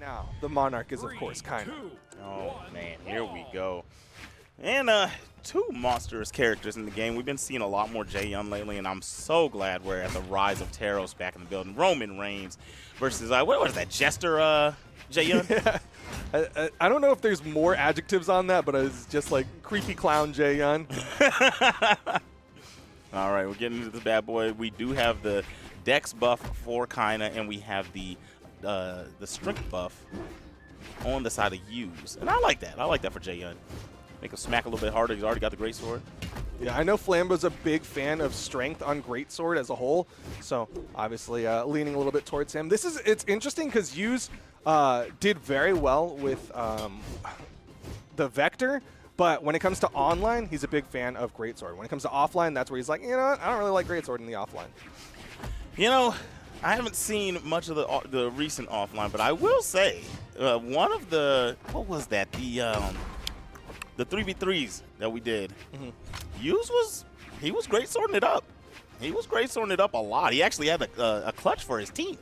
now the Monarch is, of course, Kyna. Oh, man, here we go. And two monstrous characters in the game. We've been seeing a lot more Jaehyun lately, and I'm so glad we're at the rise of Taros back in the building. Roman Reigns versus, what is that, Jester Jaehyun? Yeah. I don't know if there's more adjectives on that, but it's just like creepy clown Jaehyun. All right, we're getting into this bad boy. We do have the Dex buff for Kyna, and we have the strength buff on the side of Use. And I like that. I like that for Jaehyun. Make him smack a little bit harder. He's already got the greatsword. Yeah, I know Flambo's a big fan of strength on greatsword as a whole, so obviously leaning a little bit towards him. It's interesting because Use did very well with the Vector, but when it comes to online, he's a big fan of greatsword. When it comes to offline, that's where he's like, you know what? I don't really like greatsword in the offline. You know, I haven't seen much of the recent offline, but I will say one of the, what was that? The 3v3s that we did. Use he was great sorting it up. He was great sorting it up a lot. He actually had a clutch for his team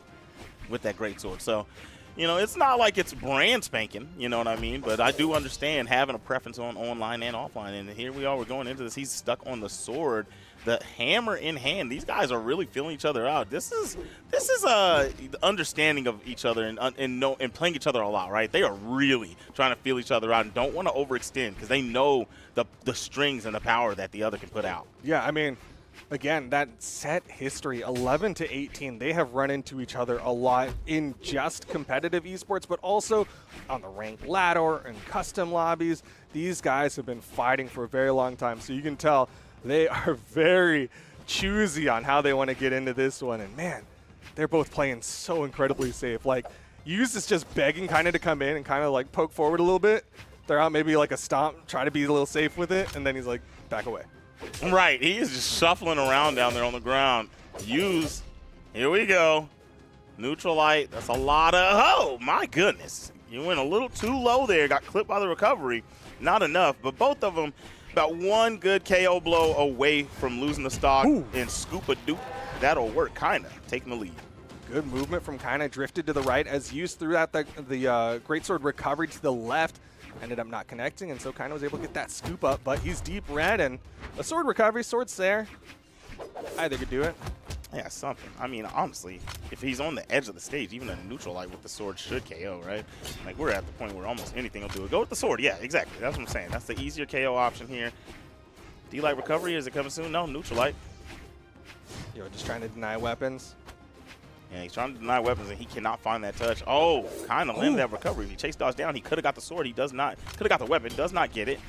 with that great sword. So, you know, it's not like it's brand spanking, you know what I mean? But I do understand having a preference on online and offline. And here we are, we're going into this. He's stuck on the sword, the hammer in hand. These guys are really feeling each other out. This is the understanding of each other and playing each other a lot, right? They are really trying to feel each other out and don't want to overextend because they know the strings and the power that the other can put out. Yeah, I mean, again, that set history, 11 to 18, they have run into each other a lot in just competitive esports, but also on the ranked ladder and custom lobbies. These guys have been fighting for a very long time, so you can tell they are very choosy on how they want to get into this one. And man, they're both playing so incredibly safe. Like, Use is just begging kind of to come in and kind of like poke forward a little bit. They're out maybe like a stomp, try to be a little safe with it, and then he's like, back away. Right, he is just shuffling around down there on the ground. Use, here we go. Neutralite, that's a lot of, oh my goodness. You went a little too low there, got clipped by the recovery. Not enough, but both of them about one good KO blow away from losing the stock. Ooh. And scoop a dupe. That'll work, Kyna taking the lead. Good movement from Kyna, drifted to the right as Use threw out the greatsword recovery to the left. Ended up not connecting, and so Kyna was able to get that scoop up, but he's deep red, and a sword recovery, sword's there. Either could do it. Yeah, something. I mean, honestly, if he's on the edge of the stage, even a neutralite with the sword should KO, right? Like, we're at the point where almost anything will do it. Go with the sword. Yeah, exactly. That's what I'm saying. That's the easier KO option here. D-Light recovery, is it coming soon? No, neutralite. Yo, just trying to deny weapons. Yeah, he's trying to deny weapons, and he cannot find that touch. Oh, kind of landed that recovery. If he chase dodge down, he could have got the sword. He does not. Could have got the weapon. Does not get it.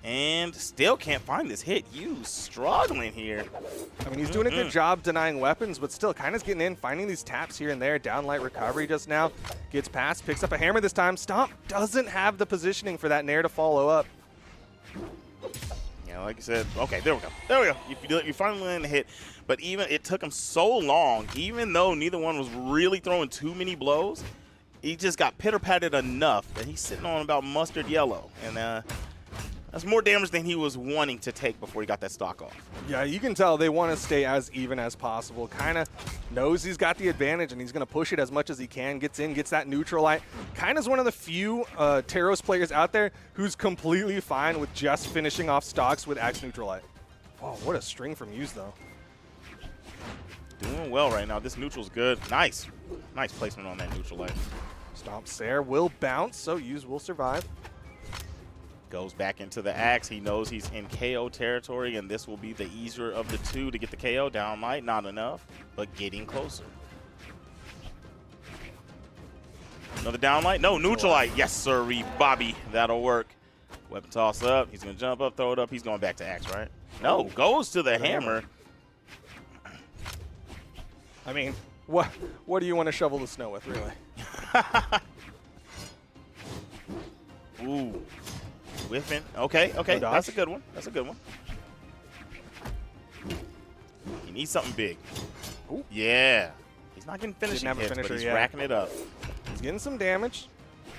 And still can't find this hit. Use struggling here. I mean, he's doing a good job denying weapons, but still Kyna's getting in, finding these taps here and there. Down light recovery just now. Gets past, picks up a hammer this time. Stomp doesn't have the positioning for that Nair to follow up. Yeah, like you said. Okay, there we go. There we go. You finally landed the hit. But even it took him so long, even though neither one was really throwing too many blows, he just got pitter-patted enough that he's sitting on about mustard yellow. And that's more damage than he was wanting to take before he got that stock off. Yeah, you can tell they want to stay as even as possible. Kyna knows he's got the advantage, and he's going to push it as much as he can. Gets in, gets that neutralite. Kyna's one of the few Taros players out there who's completely fine with just finishing off stocks with Axe neutralite. Wow, what a string from Use, though. Doing well right now. This neutral's good. Nice. Nice placement on that neutralite. Stomps there, will bounce, so Use will survive. Goes back into the axe. He knows he's in KO territory, and this will be the easier of the two to get the KO. Down light, not enough, but getting closer. Another down light. No, neutralite. Yes, sirree, Bobby. That'll work. Weapon toss up. He's going to jump up, throw it up. He's going back to axe, right? No, goes to the hammer. I mean, what do you want to shovel the snow with, really? Ooh. Whiffing. Okay, okay. No, that's a good one. That's a good one. He needs something big. Ooh. Yeah. He's not getting finishing hits, but he's racking it up. He's getting some damage.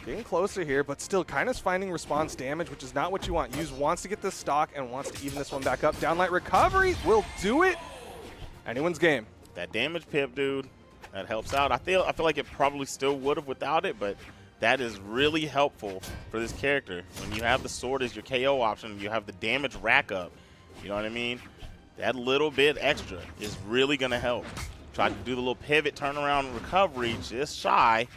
Getting closer here, but still Kyna's finding response damage, which is not what you want. Use wants to get this stock and wants to even this one back up. Downlight recovery will do it. Anyone's game. That damage pip, dude, that helps out. I feel like it probably still would have without it, but That is really helpful for this character. When you have the sword as your KO option, you have the damage rack up. You know what I mean? That little bit extra is really going to help. Try to do the little pivot, turnaround, recovery, just shy.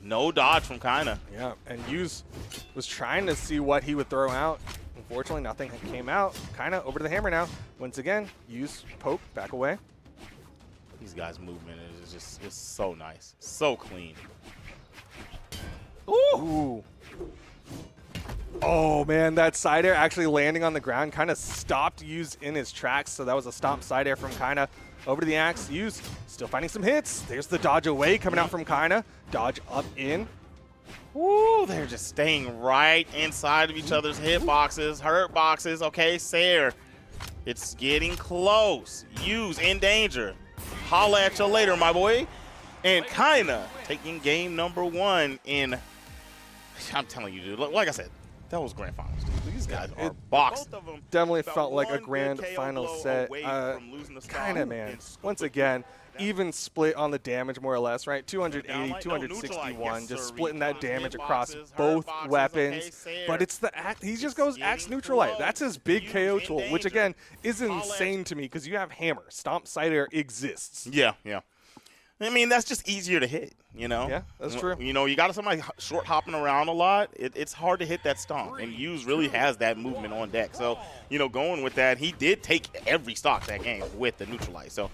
No dodge from Kyna. Yeah, and Hughes was trying to see what he would throw out. Unfortunately, nothing came out. Kyna over to the hammer now. Once again, Hughes poke, back away. These guys' movement is just it's so nice. So clean. Ooh. Oh, man, that side air actually landing on the ground kind of stopped Hughes in his tracks, so that was a stomp side air from Kyna. Over to the axe. Hughes still finding some hits. There's the dodge away coming out from Kyna. Dodge up in. Ooh, they're just staying right inside of each other's hit boxes, hurt boxes. Okay, Sayer, it's getting close. Hughes in danger. Holla at you later, my boy. And Kyna taking game number 1 in, I'm telling you, dude, like I said, that was grand finals, dude. These guys are boxed. Definitely felt like a grand final set. Kyna, man, once again, even split on the damage more or less, right? 280, 261, just splitting that damage across both weapons. But it's the axe. He just goes axe neutralite. That's his big KO tool, which again is insane to me because you have hammer. Stomp side air exists. Yeah, yeah. I mean, that's just easier to hit, you know? Yeah, that's true. You know, you got somebody short hopping around a lot. It's hard to hit that stomp, and Hughes really has that movement on deck. So, you know, going with that, he did take every stock that game with the neutralite. So,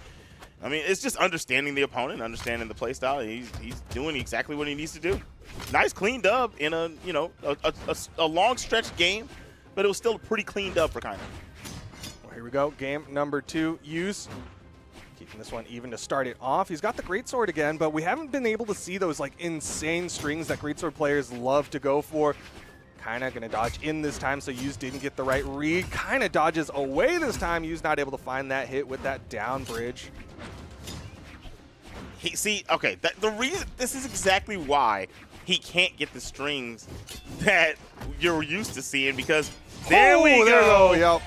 I mean, it's just understanding the opponent, understanding the play style. He's doing exactly what he needs to do. Nice clean dub in a, you know, a long stretch game, but it was still a pretty clean dub for Kyna. Well, here we go. Game number 2. Hughes keeping this one even to start it off. He's got the greatsword again, but we haven't been able to see those like insane strings that greatsword players love to go for. Kyna gonna dodge in this time, so Hughes didn't get the right read. Kyna dodges away this time. Hughes not able to find that hit with that down bridge. Okay, the reason, this is exactly why he can't get the strings that you're used to seeing, because there we go. Yep.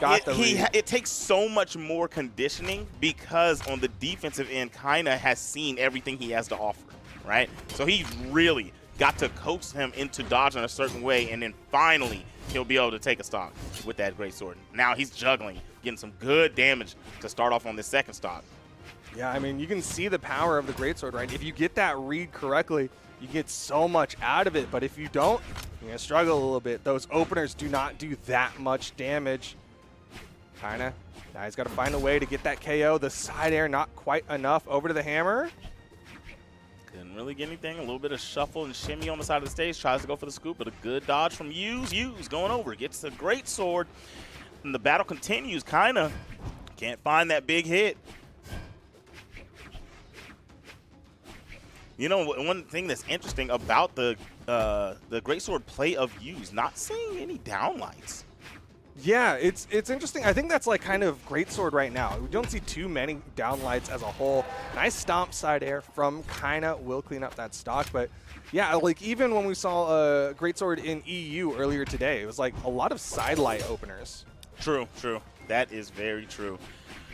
Got the read. It takes so much more conditioning, because on the defensive end, Kyna has seen everything he has to offer, right? So he's really got to coax him into dodging a certain way, and then finally he'll be able to take a stock with that greatsword. Now he's juggling, getting some good damage to start off on this second stock. Yeah, I mean, you can see the power of the greatsword, right? If you get that read correctly, you get so much out of it. But if you don't, you're going to struggle a little bit. Those openers do not do that much damage. Kyna, now he's got to find a way to get that KO. The side air, not quite enough. Over to the hammer. Couldn't really get anything. A little bit of shuffle and shimmy on the side of the stage. Tries to go for the scoop, but a good dodge from Hughes. Hughes going over. Gets a greatsword. And the battle continues. Kyna can't find that big hit. You know, one thing that's interesting about the greatsword play of Hughes, not seeing any downlights. Yeah, it's interesting. I think that's like kind of greatsword right now. We don't see too many downlights as a whole. Nice stomp side air from Kyna will clean up that stock. But yeah, like even when we saw greatsword in EU earlier today, it was like a lot of side light openers. True, true. That is very true.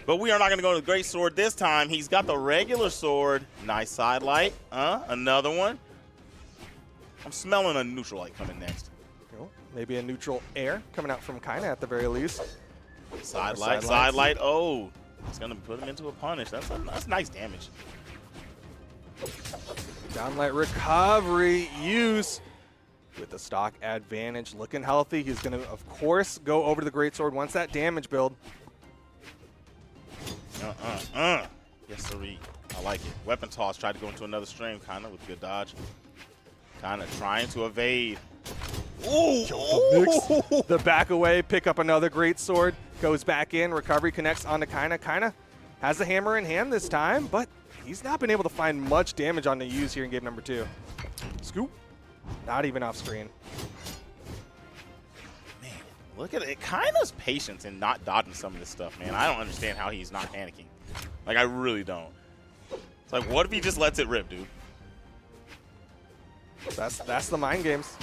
But we are not going to go to the greatsword this time. He's got the regular sword. Nice side light. Another one. I'm smelling a neutral light coming next. Cool. Maybe a neutral air coming out from Kyna at the very least. Side light. Oh, it's going to put him into a punish. That's nice damage. Downlight recovery. Use with the stock advantage. Looking healthy. He's going to, of course, go over to the greatsword once that damage build. Yes, sirree. I like it. Weapon toss. Tried to go into another stream. Kyna with good dodge. Kyna trying to evade. Ooh! The back away. Pick up another great sword. Goes back in. Recovery connects onto Kyna. Kyna has the hammer in hand this time, but he's not been able to find much damage on the Hughes here in game number 2. Scoop. Not even off screen. Look at it. Kyna's patience in not dodging some of this stuff, man. I don't understand how he's not panicking. Like, I really don't. It's like, what if he just lets it rip, dude? That's the mind games.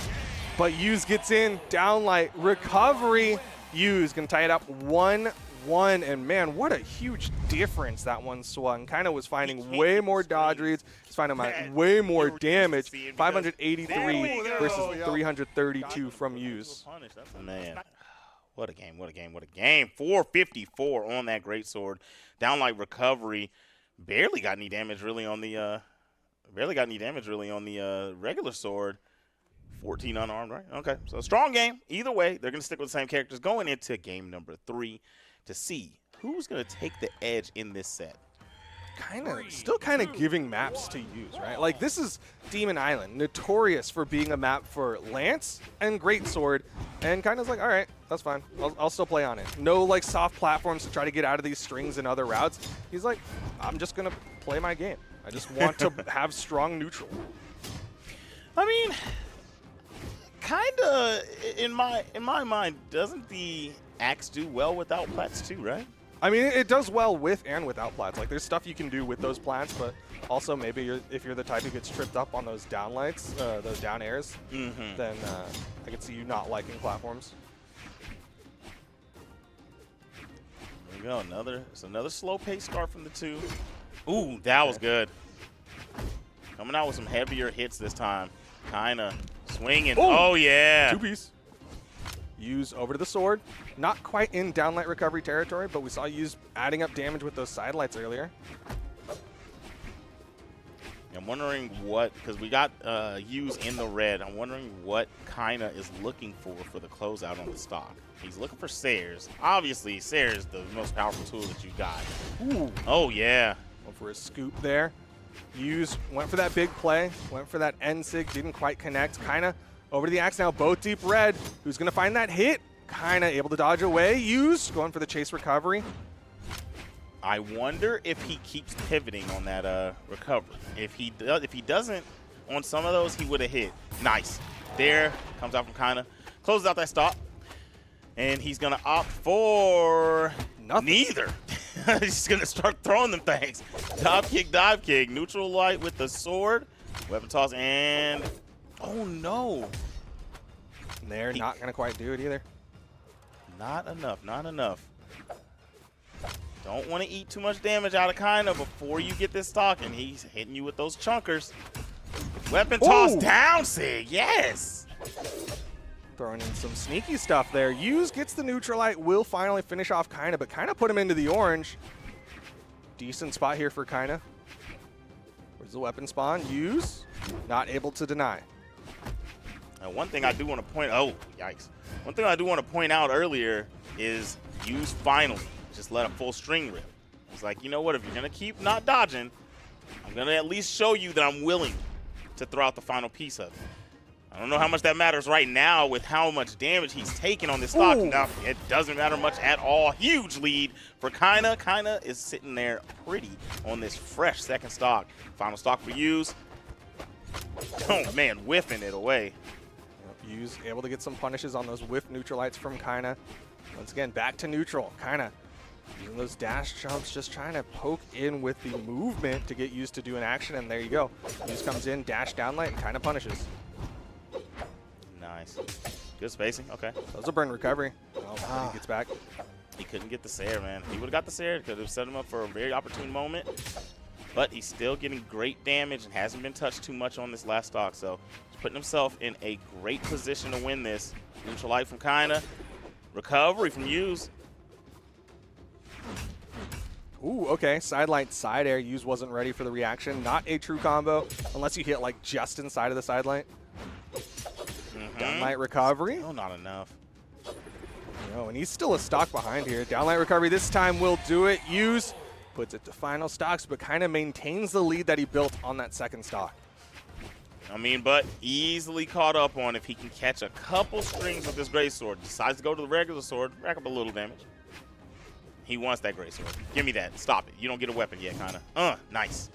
But Hughes gets in. Downlight. Recovery. Hughes going to tie it up 1-1. one, and man, what a huge difference that one swung. Kyna was finding way more dodge reads. He's finding way more damage. 583 versus 332 from Use. Man, what a game, what a game, what a game. 454 on that greatsword. Downlight recovery. Barely got any damage really on the regular sword. 14 unarmed, right? Okay, so a strong game. Either way, they're going to stick with the same characters going into game number 3 to see who's going to take the edge in this set. Still kind of giving maps to Use, right? Like, this is Demon Island, notorious for being a map for Lance and Greatsword, and Kyna's like, all right, that's fine. I'll still play on it. No, like, soft platforms to try to get out of these strings and other routes. He's like, I'm just going to play my game. I just want to have strong neutral. I mean, kind of, in my mind, doesn't the Axe do well without plats too, right? I mean, it does well with and without plats. Like, there's stuff you can do with those plats, but also maybe if you're the type who gets tripped up on those down lights, those down airs, then I could see you not liking platforms. There we go. It's another slow-paced start from the 2. Ooh, that was good. Coming out with some heavier hits this time. Kyna swinging. Oh, yeah. 2-piece. Use over to the sword. Not quite in downlight recovery territory, but we saw Use adding up damage with those side lights earlier. I'm wondering what, because we got Use in the red, I'm wondering what Kyna is looking for the closeout on the stock. He's looking for Sayers. Obviously, Sayers the most powerful tool that you got. Ooh. Oh, yeah. Went for a scoop there. Use went for that big play, went for that end sig, didn't quite connect. Kyna over to the Axe now, both deep red. Who's going to find that hit? Kyna able to dodge away. Use going for the chase recovery. I wonder if he keeps pivoting on that recovery. If he doesn't, on some of those, he would have hit. Nice. There, comes out from Kyna. Closes out that stop. And he's going to opt for neither. He's going to start throwing them things. Dive kick. Neutral light with the sword. Weapon toss and... Oh, no. They're not going to quite do it either. Not enough. Not enough. Don't want to eat too much damage out of Kyna before you get this stock, and he's hitting you with those chunkers. Weapon toss down, Sig. Yes. Throwing in some sneaky stuff there. Use gets the neutral light, will finally finish off Kyna, but Kyna put him into the orange. Decent spot here for Kyna. Where's the weapon spawn? Use not able to deny. One thing I do want to point. Oh, yikes! One thing I do want to point out earlier is Use finally just let a full string rip. It's like, you know what? If you're gonna keep not dodging, I'm gonna at least show you that I'm willing to throw out the final piece of it. I don't know how much that matters right now with how much damage he's taking on this stock. Now, it doesn't matter much at all. Huge lead for Kyna. Kyna is sitting there pretty on this fresh second stock. Final stock for Use. Oh, man, whiffing it away. Use able to get some punishes on those whiff neutral lights from Kyna. Once again, back to neutral. Kyna using those dash jumps, just trying to poke in with the movement to get Used to do an action, and there you go. Use comes in, dash downlight, and Kyna punishes. Nice. Good spacing. Okay. That was a burn recovery. Oh, he gets back. He couldn't get the Sair, man. He would have got the Sair because it would set him up for a very opportune moment. But he's still getting great damage and hasn't been touched too much on this last stock. So he's putting himself in a great position to win this. Neutral light from Kyna. Recovery from Use. Ooh, okay. Side light, side air. Use wasn't ready for the reaction. Not a true combo unless you hit like just inside of the side light. Downlight recovery. Oh, not enough. No, and he's still a stock behind here. Downlight recovery this time will do it. Use puts it to final stocks, but kind of maintains the lead that he built on that second stock. I mean, but easily caught up on if he can catch a couple strings with this greatsword. Decides to go to the regular sword, rack up a little damage. He wants that greatsword. Give me that. Stop it. You don't get a weapon yet, Kyna. Nice.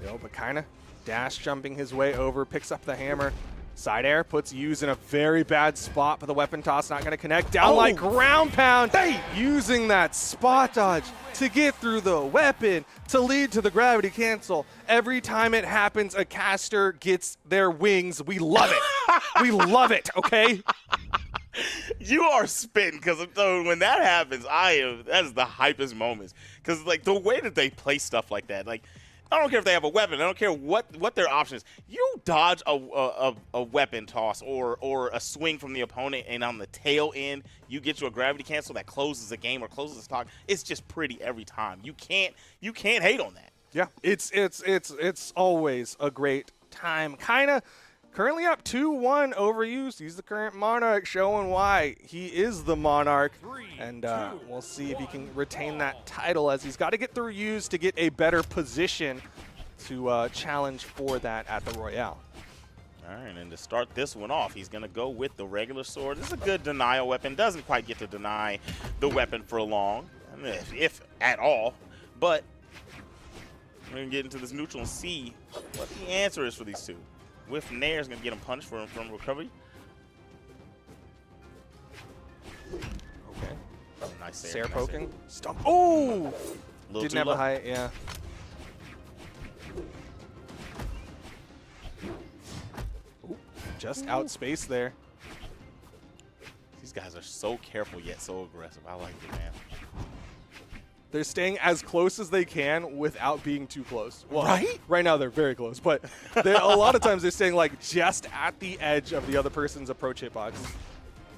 Yo, but Kyna dash jumping his way over, picks up the hammer. Side air puts Use in a very bad spot, but the weapon toss not going to connect. Downlight ground pound, using that spot dodge to get through the weapon to lead to the gravity cancel. Every time it happens, a caster gets their wings. We love it. We love it, okay? You are spitting because when that happens, that is the hypest moments. Because like the way that they play stuff like that, like I don't care if they have a weapon, I don't care what their option is. You dodge a weapon toss or a swing from the opponent, and on the tail end you get you a gravity cancel that closes the game or closes the stock. It's just pretty every time. You can't hate on that. Yeah, it's always a great time. Kyna currently up 2-1 over Used. He's the current Monarch, showing why he is the Monarch. And we'll see if he can retain that title, as he's got to get through Used to get a better position to challenge for that at the Royale. All right, and to start this one off, he's going to go with the regular sword. This is a good denial weapon. Doesn't quite get to deny the weapon for long, I mean, if at all. But we're going to get into this neutral and see what the answer is for these two. Whiff Nair is going to get him punished from recovery. Okay. Oh, nice Sair poking. Stomp. Oh! Didn't have a height, yeah. Ooh, just outspace there. These guys are so careful yet so aggressive. I like it, man. They're staying as close as they can without being too close. Well, right? Right now they're very close, but a lot of times they're staying like just at the edge of the other person's approach hitbox.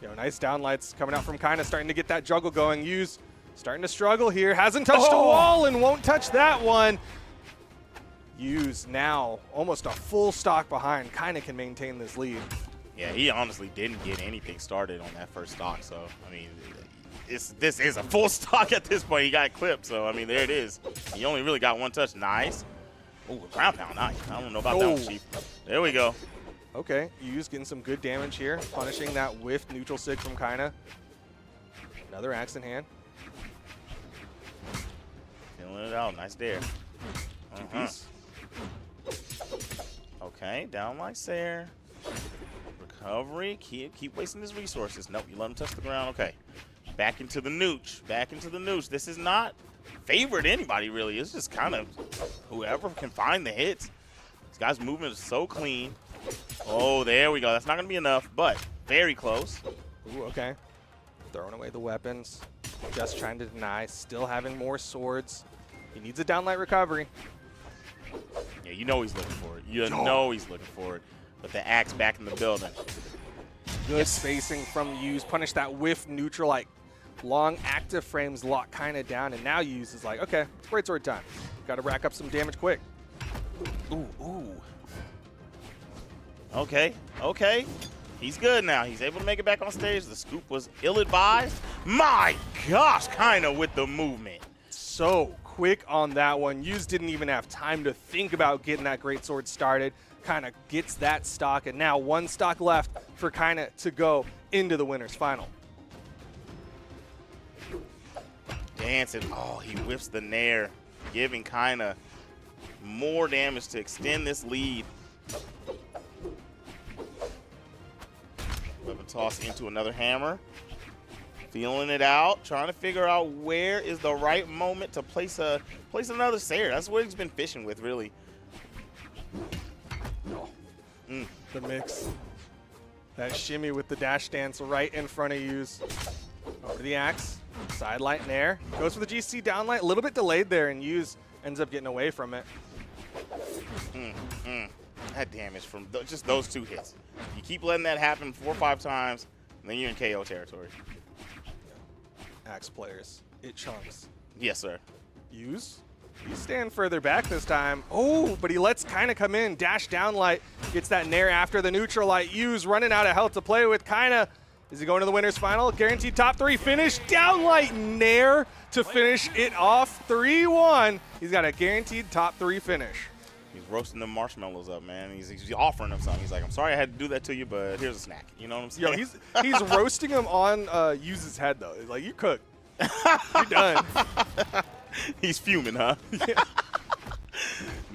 You know, nice downlights coming out from Kyna, starting to get that juggle going. Use starting to struggle here. Hasn't touched a wall and won't touch that one. Use now almost a full stock behind. Kyna can maintain this lead. Yeah, he honestly didn't get anything started on that first stock, so I mean. This is a full stock at this point. He got clipped, so I mean, there it is. He only really got one touch. Nice. Ooh, ground pound. Nice. I don't know about that one, Chief. There we go. Okay, Yu's getting some good damage here, punishing that whiff neutral sig from Kyna. Another axe in hand. Feeling it out. Nice there. Okay, down like Sair. Recovery. Keep wasting his resources. Nope, you let him touch the ground. Okay. Back into the nooch. Back into the nooch. This is not favored anybody, really. It's just kind of whoever can find the hits. This guy's movement is so clean. Oh, there we go. That's not going to be enough, but very close. Ooh, okay. Throwing away the weapons. Just trying to deny. Still having more swords. He needs a downlight recovery. Yeah, you know he's looking for it. You know he's looking for it. But the axe back in the building. Good spacing from Use. Punish that whiff neutral, like long active frames lock Kyna down, and now Use is like, okay, it's great sword time. Got to rack up some damage quick. Ooh. Okay. He's good now. He's able to make it back on stage. The scoop was ill-advised. My gosh, Kyna with the movement. So quick on that one. Use didn't even have time to think about getting that great sword started. Kyna gets that stock, and now one stock left for Kyna to go into the winner's final. Dancing. Oh, he whiffs the Nair, giving Kyna more damage to extend this lead. Weapon toss into another hammer. Feeling it out, trying to figure out where is the right moment to place another Sair. That's what he's been fishing with, really. The mix. That shimmy with the dash dance right in front of Use. Over to the axe. Side light Nair. Goes for the GC downlight. A little bit delayed there, and Use ends up getting away from it. That damage from just those two hits. You keep letting that happen 4 or 5 times, and then you're in KO territory. Axe players. It chunks. Yes, sir. Use. He's staying further back this time. Oh, but he lets Kyna come in. Dash downlight. Gets that Nair after the neutral light. Use running out of health to play with. Kyna. Is he going to the winner's final? Guaranteed top 3 finish. Downlight Nair to finish it off. 3-1. He's got a guaranteed top 3 finish. He's roasting them marshmallows up, man. He's offering them something. He's like, I'm sorry I had to do that to you, but here's a snack. You know what I'm saying? Yo, he's roasting him on Use's head, though. He's like, you cooked. You're done. He's fuming, huh? Yeah.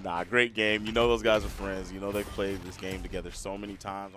Nah, great game. You know those guys are friends. You know they've played this game together so many times.